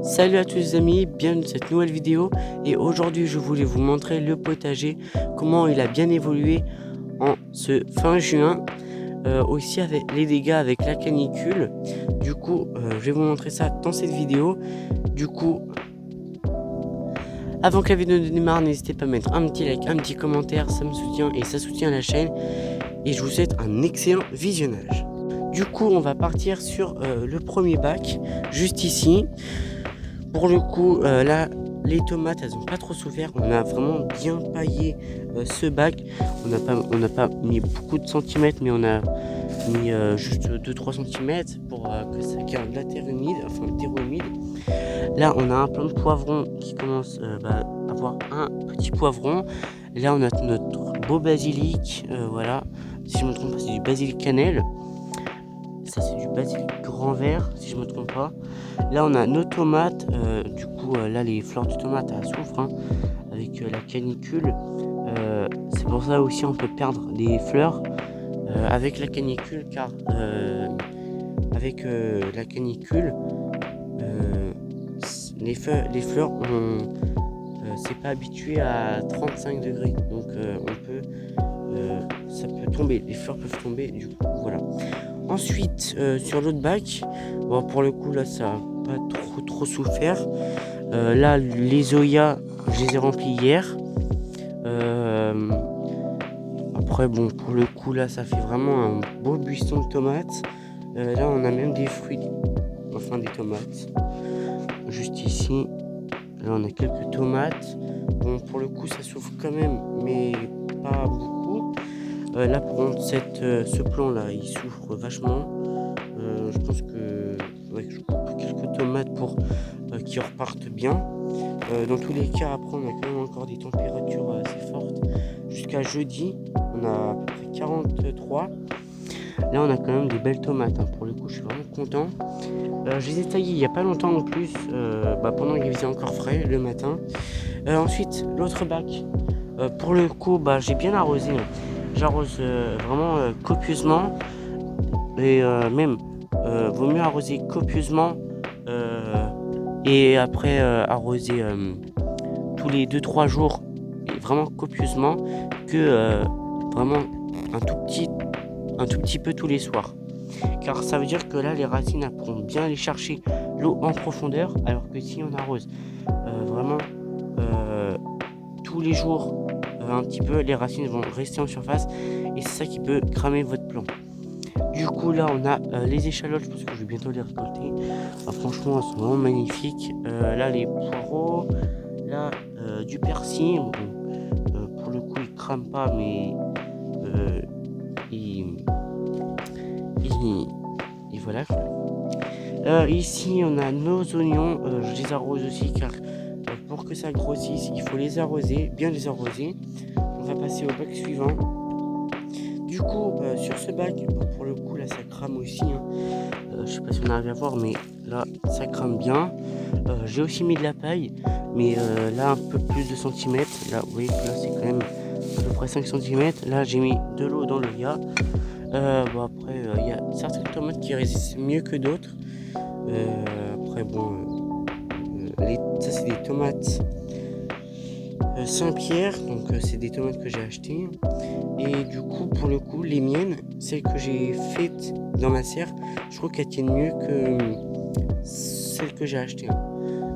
Salut à tous les amis, bienvenue dans cette nouvelle vidéo et aujourd'hui je voulais vous montrer le potager, comment il a bien évolué en ce fin juin, aussi avec les dégâts avec la canicule. Du coup je vais vous montrer ça dans cette vidéo. Du coup avant que la vidéo ne démarre, n'hésitez pas à mettre un petit like, un petit commentaire, ça me soutient et ça soutient la chaîne et je vous souhaite un excellent visionnage. Du coup on va partir sur le premier bac juste ici. Pour le coup, là, les tomates, elles n'ont pas trop souffert. On a vraiment bien paillé ce bac. On n'a pas mis beaucoup de centimètres, mais on a mis juste 2-3 centimètres pour que ça garde la terre humide, enfin le terreau humide. Là, on a un plant de poivron qui commence à avoir un petit poivron. Là, on a notre beau basilic. Voilà, si je ne me trompe pas, c'est du basilic cannelle. Ça c'est du basilic grand vert si je me trompe pas. Là on a nos tomates, du coup là les fleurs de tomates elles souffrent hein, avec la canicule. C'est pour ça aussi on peut perdre des fleurs avec la canicule car avec la canicule les fleurs c'est pas habitué à 35 degrés donc ça peut tomber, les fleurs peuvent tomber du coup voilà. Ensuite, sur l'autre bac, bon, pour le coup là ça n'a pas trop souffert. Là les Zoya, je les ai remplis hier. Après bon pour le coup là ça fait vraiment un beau buisson de tomates. Là on a même des fruits, enfin des tomates. Juste ici, là on a quelques tomates. Bon pour le coup ça souffre quand même, mais pas beaucoup. Là par contre ce plan là il souffre vachement. Je pense que je coupe quelques tomates pour qu'ils repartent bien. Dans tous les cas après on a quand même encore des températures assez fortes. Jusqu'à jeudi on a à peu près 43. Là on a quand même des belles tomates hein. Pour le coup je suis vraiment content. Je les ai taillées il n'y a pas longtemps en plus, pendant qu'il faisait encore frais le matin. Ensuite l'autre bac, pour le coup j'ai bien arrosé hein. J'arrose vraiment copieusement et même vaut mieux arroser copieusement et après arroser tous les 2-3 jours et vraiment copieusement que vraiment un tout petit peu tous les soirs, car ça veut dire que là les racines pourront bien aller chercher l'eau en profondeur, alors que si on arrose vraiment tous les jours un petit peu, les racines vont rester en surface et c'est ça qui peut cramer votre plant. Du coup là on a les échalotes, je pense que je vais bientôt les récolter. Franchement elles sont vraiment magnifiques. Là les poireaux, là du persil. Bon, pour le coup ils crament pas mais et voilà. Ici on a nos oignons, je les arrose aussi car pour que ça grossisse il faut les arroser, bien les arroser. On va passer au bac suivant. Du coup sur ce bac, pour le coup là ça crame aussi hein. Je sais pas si on arrive à voir mais là ça crame bien. J'ai aussi mis de la paille mais là un peu plus de centimètres. Là vous voyez que là c'est quand même à peu près 5 cm. Là j'ai mis de l'eau dans le gars. Après il y a certaines tomates qui résistent mieux que d'autres. Après bon ça c'est des tomates Saint-Pierre, donc c'est des tomates que j'ai achetées. Et du coup pour le coup les miennes, celles que j'ai faites dans ma serre, je trouve qu'elles tiennent mieux que celles que j'ai achetées.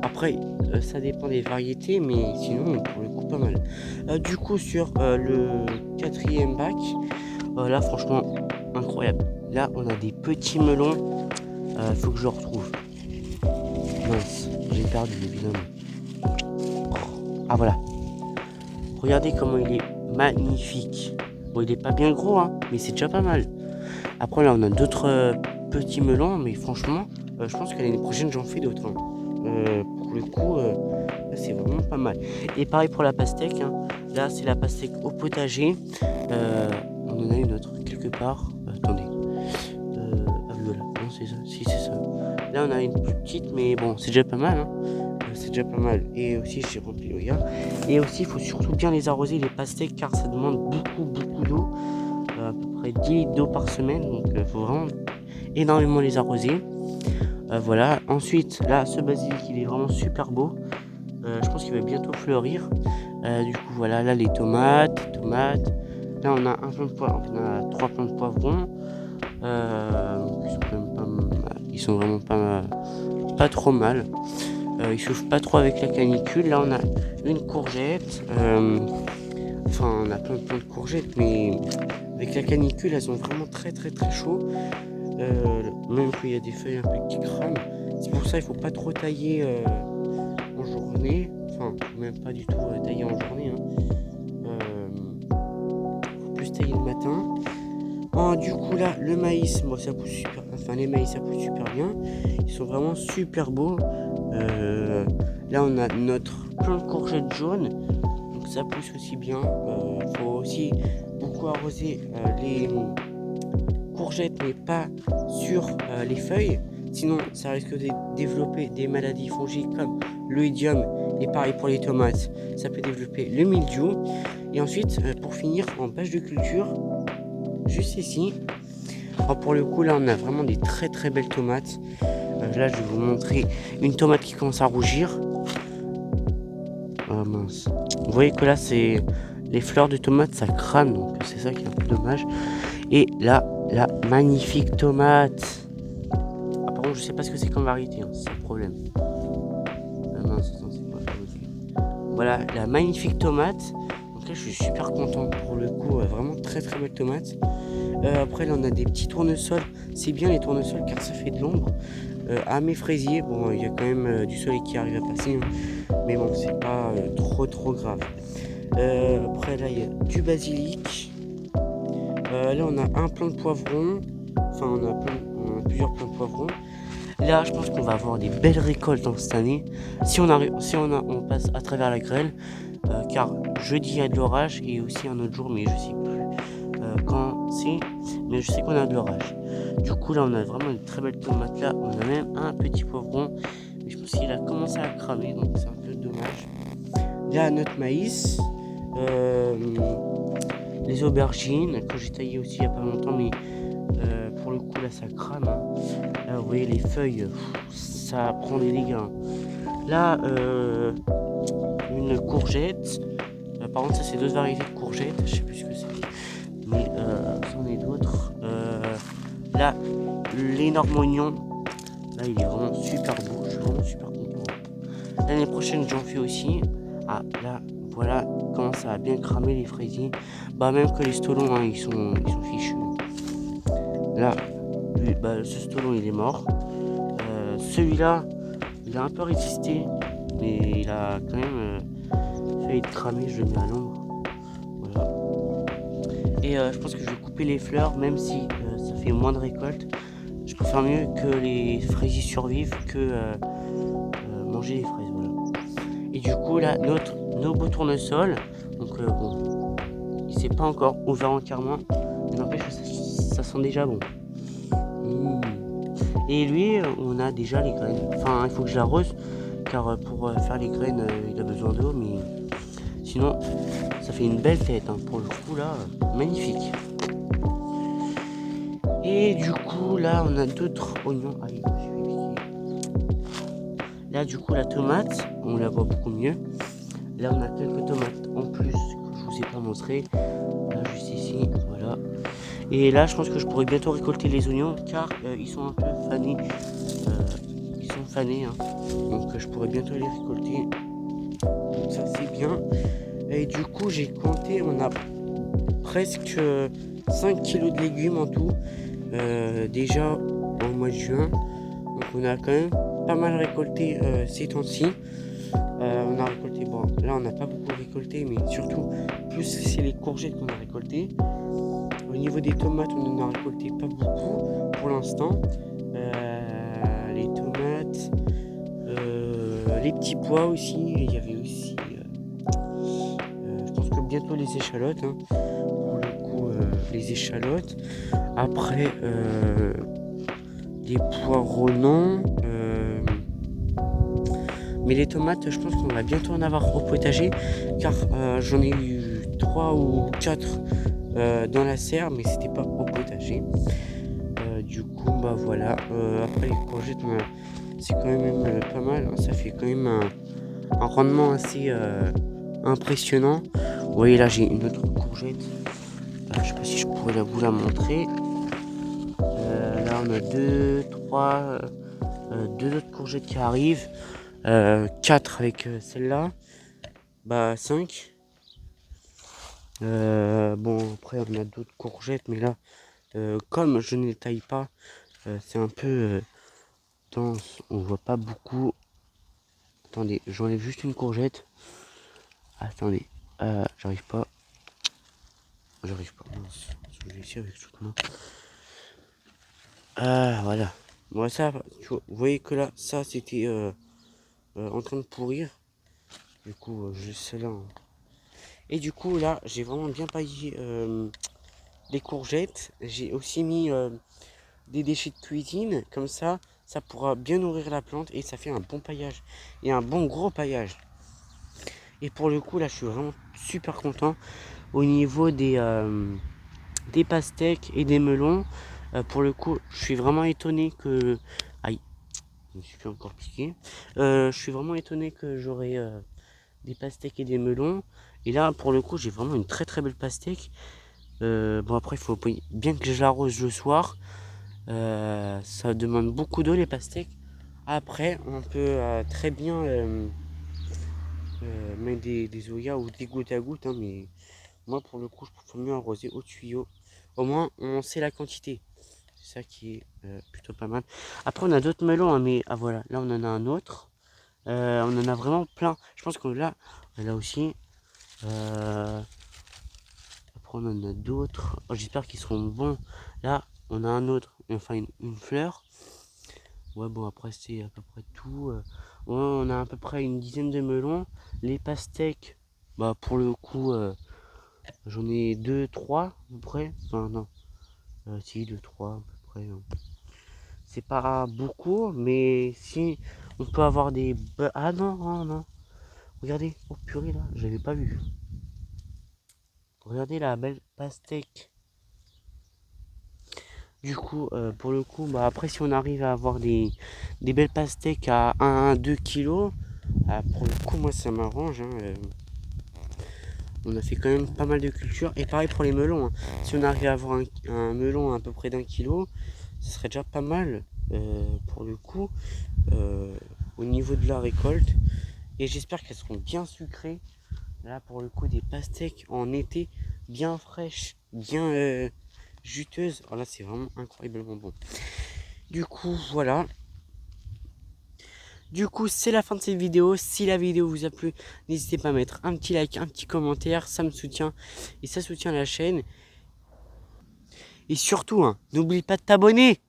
Après ça dépend des variétés, mais sinon pour le coup pas mal. Du coup sur le quatrième bac, là franchement incroyable. Là on a des petits melons, faut que je le retrouve. Mince, j'ai perdu évidemment. Ah voilà. Regardez comment il est magnifique. Bon, il est pas bien gros, hein, mais c'est déjà pas mal. Après, là, on a d'autres petits melons, mais franchement, je pense que l'année prochaine, j'en fais d'autres. Hein. Pour le coup, là, c'est vraiment pas mal. Et pareil pour la pastèque. Hein. Là, c'est la pastèque au potager. On en a une autre quelque part. Attendez. Voilà. Non, c'est ça. Si, c'est ça. Là, on a une plus petite, mais bon, c'est déjà pas mal. Hein. C'est déjà pas mal. Et aussi j'ai rempli le gars. Et aussi il faut surtout bien les arroser les pastèques car ça demande beaucoup d'eau. À peu près 10 litres d'eau par semaine. Donc il faut vraiment énormément les arroser. Voilà. Ensuite, là, ce basilic, il est vraiment super beau. Je pense qu'il va bientôt fleurir. Du coup, voilà, là, les tomates. Là, on a un plant de poivron, on a 3 plants de poivrons. Ils sont vraiment pas trop mal. Ils chauffent pas trop avec la canicule. Là, on a une courgette. On a plein de courgettes, mais avec la canicule, elles sont vraiment très chaud. Même qu'il y a des feuilles un peu qui crament. C'est pour ça qu'il faut pas trop tailler en journée. Enfin, même pas du tout tailler en journée. Faut plus tailler le matin. Du coup là, le maïs, moi ça pousse super. Enfin, les maïs ça pousse super bien. Ils sont vraiment super beaux. Là, on a notre plant de courgettes jaunes. Donc ça pousse aussi bien. Faut aussi beaucoup arroser les courgettes, mais pas sur les feuilles. Sinon, ça risque de développer des maladies fongiques comme l'oïdium. Et pareil pour les tomates, ça peut développer le mildiou. Et ensuite, pour finir, en page de culture, juste ici. Alors pour le coup, là, on a vraiment des très belles tomates. Là, je vais vous montrer une tomate qui commence à rougir. Oh mince. Vous voyez que là, c'est les fleurs de tomates, ça crame, donc c'est ça qui est un peu dommage. Et là, la magnifique tomate. Ah, par contre, je sais pas ce que c'est comme variété, c'est le problème. Mince, attends, c'est quoi ça aussi. Voilà, la magnifique tomate. Donc là, je suis super content pour le coup. Vraiment très belle tomate. Après, là, on a des petits tournesols. C'est bien les tournesols car ça fait de l'ombre. À mes fraisiers, bon, il y a quand même du soleil qui arrive à passer. Mais bon, c'est pas trop grave. Après, là, il y a du basilic. Là, on a un plant de poivron. Enfin, on a plusieurs plants de poivrons. Là, je pense qu'on va avoir des belles récoltes cette année. Si on passe à travers la grêle. Car jeudi, il y a de l'orage. Et aussi un autre jour, mais je sais plus quand c'est. Mais je sais qu'on a de l'orage. Du coup, là, on a vraiment une très belle tomate. Là, on a même un petit poivron. Mais je pense qu'il a commencé à cramer. Donc, c'est un peu dommage. Là, notre maïs. Les aubergines que j'ai taillées aussi il n'y a pas longtemps, mais pour le coup là ça crame. Là vous voyez les feuilles, ça prend des dégâts. Là une courgette. Par contre ça c'est d'autres variétés de courgettes, je sais plus ce que c'est, mais c'en est d'autres. Là l'énorme oignon, là il est vraiment super beau, je suis vraiment super content. L'année prochaine j'en fais aussi. Ah là voilà comment ça a bien cramé les fraisiers. Même que les stolons ils sont fichus. Là ce stolon il est mort. Celui-là il a un peu résisté, mais il a quand même failli être cramé. Je le mets à l'ombre. Voilà. Et je pense que je vais couper les fleurs, même si ça fait moins de récolte. Je préfère mieux que les fraisiers survivent que manger les fraises. Voilà. Et du coup là nos beaux tournesols. Donc bon, il s'est pas encore ouvert entièrement, mais n'empêche que ça sent déjà bon. Et lui, on a déjà les graines. Enfin, il faut que je l'arrose, car pour faire les graines, il a besoin d'eau, mais sinon, ça fait une belle tête. Pour le coup, là, magnifique. Et du coup, là, on a d'autres oignons. Ah, je vais piquer. Là, du coup, la tomate, on la voit beaucoup mieux. Là, on a quelques tomates en plus que je vous ai pas montré. Là, juste ici, voilà. Et là, je pense que je pourrais bientôt récolter les oignons, car ils sont un peu fanés. Ils sont fanés, donc je pourrais bientôt les récolter. Donc ça, c'est bien. Et du coup, j'ai compté, on a presque 5 kilos de légumes en tout. Déjà au mois de juin. Donc on a quand même pas mal récolté ces temps-ci. On a récolté, bon là on n'a pas beaucoup récolté, mais surtout plus c'est les courgettes qu'on a récoltées. Au niveau des tomates, on en a récolté pas beaucoup pour l'instant. Les tomates, les petits pois aussi. Et il y avait aussi, je pense que bientôt les échalotes. Pour le coup, les échalotes. Après, des poireaux non. Mais les tomates, je pense qu'on va bientôt en avoir au potager, car j'en ai eu 3 ou 4 dans la serre, mais c'était pas au potager. Du coup, coup, bah voilà. Après les courgettes, c'est quand même pas mal. Ça fait quand même un rendement assez impressionnant. Vous voyez là, j'ai une autre courgette. Je sais pas si je pourrais vous la montrer. Là, on a deux autres courgettes qui arrivent. 4 avec celle-là. Bah 5. Bon, après, on a d'autres courgettes, mais là, comme je ne les taille pas, c'est un peu dense. On voit pas beaucoup. Attendez, j'enlève juste une courgette. Attendez, j'arrive pas. Mince. Je vais essayer avec toute main. Voilà. Bon, ça, vous voyez que là, ça, c'était en train de pourrir. Du coup, je celle-là. Et du coup, là, j'ai vraiment bien paillé les courgettes. J'ai aussi mis des déchets de cuisine. Comme ça pourra bien nourrir la plante et ça fait un bon paillage. Et un bon gros paillage. Et pour le coup, là, je suis vraiment super content. Au niveau des pastèques et des melons, pour le coup, je suis vraiment étonné que... Aïe, je me suis fait encore piquer. Je suis vraiment étonné que j'aurai des pastèques et des melons. Et là, pour le coup, j'ai vraiment une très très belle pastèque. Bon, après, il faut bien que je l'arrose le soir. Ça demande beaucoup d'eau, les pastèques. Après, on peut très bien mettre des oyas ou des gouttes à gouttes. Hein, mais moi, pour le coup, je préfère mieux arroser au tuyau. Au moins, on sait la quantité. C'est ça qui est plutôt pas mal. Après, on a d'autres melons, hein, mais voilà, là, on en a un autre. On en a vraiment plein. Je pense que là aussi. Après, on en a d'autres. Oh, j'espère qu'ils seront bons. Là, on a un autre, enfin une fleur. Ouais, bon, après, c'est à peu près tout. Ouais, on a à peu près une dizaine de melons. Les pastèques, bah, pour le coup, j'en ai deux, trois, à peu près. Enfin, non, si, deux, trois, à peu près. Hein. C'est pas beaucoup, mais si on peut avoir des... Ah non, non, non. Regardez, oh purée, là, j'avais pas vu. Regardez la belle pastèque. Du coup, pour le coup, bah après si on arrive à avoir des belles pastèques à 1-2 kilos, pour le coup moi ça m'arrange. Hein, on a fait quand même pas mal de cultures. Et pareil pour les melons. Hein. Si on arrive à avoir un melon à peu près d'1 kilo, ce serait déjà pas mal pour le coup au niveau de la récolte. Et j'espère qu'elles seront bien sucrées. Là pour le coup des pastèques en été bien fraîches, bien juteuses. Oh là c'est vraiment incroyablement bon. Du coup voilà. Du coup c'est la fin de cette vidéo. Si la vidéo vous a plu, n'hésitez pas à mettre un petit like, un petit commentaire. Ça me soutient et ça soutient la chaîne. Et surtout, hein, n'oublie pas de t'abonner.